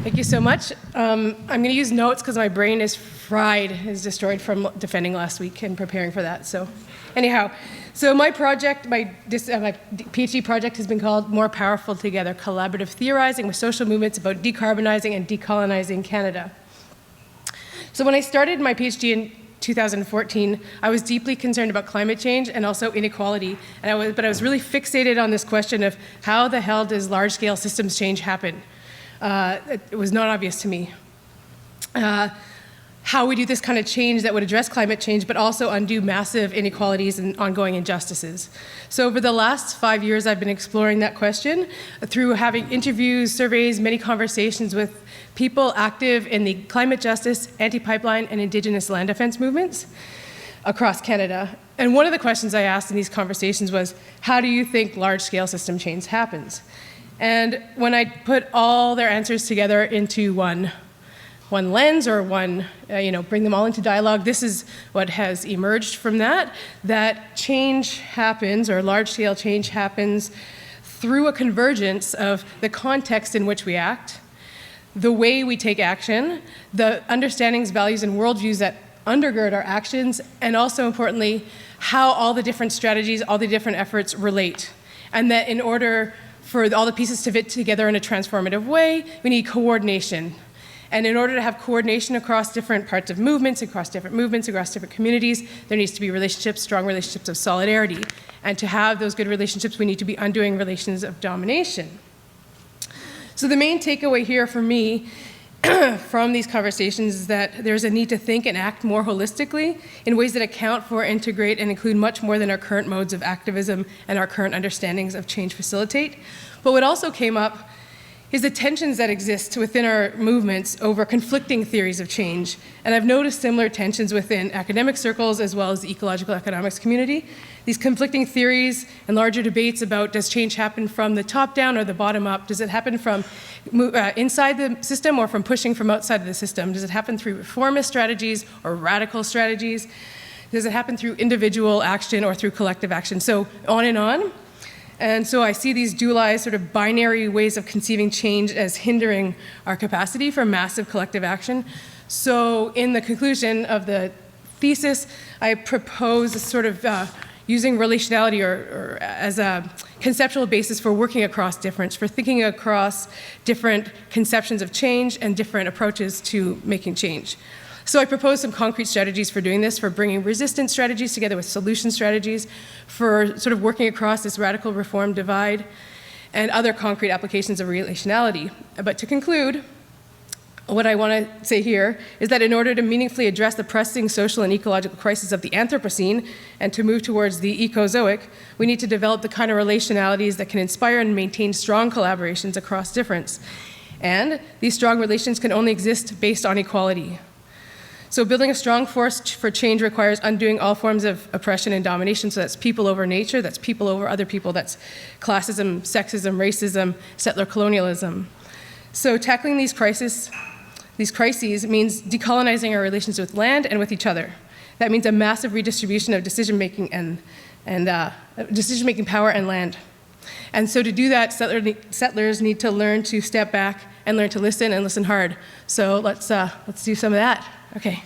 Thank you so much. I'm going to use notes because my brain is fried, is destroyed from defending last week and preparing for that. So anyhow, so my project, my PhD project has been called More Powerful Together, Collaborative Theorizing with Social Movements about Decarbonizing and Decolonizing Canada. So when I started my PhD in 2014, I was deeply concerned about climate change and also inequality, but I was really fixated on this question of how the hell does large-scale systems change happen? It was not obvious to me. How we do this kind of change that would address climate change, but also undo massive inequalities and ongoing injustices. So over the last 5 years, I've been exploring that question through having interviews, surveys, many conversations with people active in the climate justice, anti-pipeline, and Indigenous land defense movements across Canada. And one of the questions I asked in these conversations was, how do you think large-scale system change happens? And when I put all their answers together into one lens or bring them all into dialogue, this is what has emerged from that change happens, or large-scale change happens, through a convergence of the context in which we act, the way we take action, the understandings, values, and worldviews that undergird our actions, and also importantly, how all the different strategies, all the different efforts relate. And that in order for all the pieces to fit together in a transformative way, we need coordination. And in order to have coordination across different parts of movements, across different communities, there needs to be relationships, strong relationships of solidarity. And to have those good relationships, we need to be undoing relations of domination. So the main takeaway here for me from these conversations is that there's a need to think and act more holistically in ways that account for, integrate, and include much more than our current modes of activism and our current understandings of change facilitate. But what also came up is the tensions that exist within our movements over conflicting theories of change. And I've noticed similar tensions within academic circles as well as the ecological economics community. These conflicting theories and larger debates about, does change happen from the top down or the bottom up? Does it happen from inside the system or from pushing from outside of the system? Does it happen through reformist strategies or radical strategies? Does it happen through individual action or through collective action? So on and on. And so I see these dualized sort of binary ways of conceiving change as hindering our capacity for massive collective action. So in the conclusion of the thesis, I propose a sort of using relationality or as a conceptual basis for working across difference, for thinking across different conceptions of change and different approaches to making change. So I propose some concrete strategies for doing this, for bringing resistance strategies together with solution strategies, for sort of working across this radical reform divide, and other concrete applications of relationality. But to conclude, what I want to say here is that in order to meaningfully address the pressing social and ecological crisis of the Anthropocene and to move towards the Ecozoic, we need to develop the kind of relationalities that can inspire and maintain strong collaborations across difference. And these strong relations can only exist based on equality. So building a strong force for change requires undoing all forms of oppression and domination. So that's people over nature, that's people over other people, that's classism, sexism, racism, settler colonialism. So tackling these crises means decolonizing our relations with land and with each other. That means a massive redistribution of decision-making and decision-making power and land. And so to do that, settlers need to learn to step back and learn to listen and listen hard. So let's do some of that. Okay.